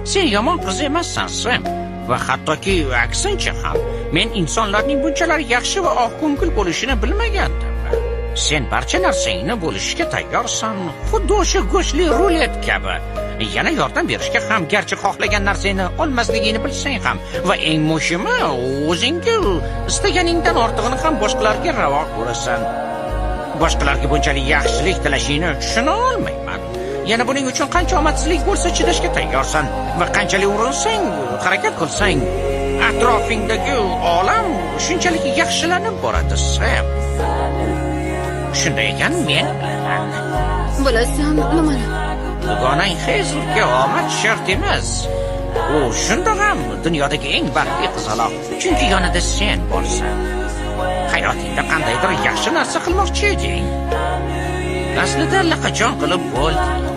Sen yomon qiz emassan, Sam. Va hattoki aksincha ham men insonlarning bunchalar yaxshi va oqko'ngil bo'lishini bilmagandim. Sen barcha narsangni bo'lishga tayyorsan, xuddi o'sha go'shtli rulet kabi. Yana yordam berishga ham, garchi xohlagan narsangni olmasligingni bilsang ham, va eng muhimi, o'zingga istaganingdan ortig'ini ham boshqalarga ravo ko'rasan. Boshqalarga bunchalik yaxshilik tilashingni tushuna olmayman. Yana buning uchun qancha omadsizlik bo'lsa chidashga tayyorsan va qanchalik urinsang, harakat qilsang, atrofingdagi olam shunchalik yaxshilanib boradi, Sam. Shunday ekan men Bilasan nimani? dugonang Hazelga omad shart emas. U shundoq ham dunyodagi eng baxtli qizaloq, chunki yonida sen borsan. Hayotingda qandaydir yaxshi narsa qilmoqchi eding. Aslida allaqachon qilib bo'ldi.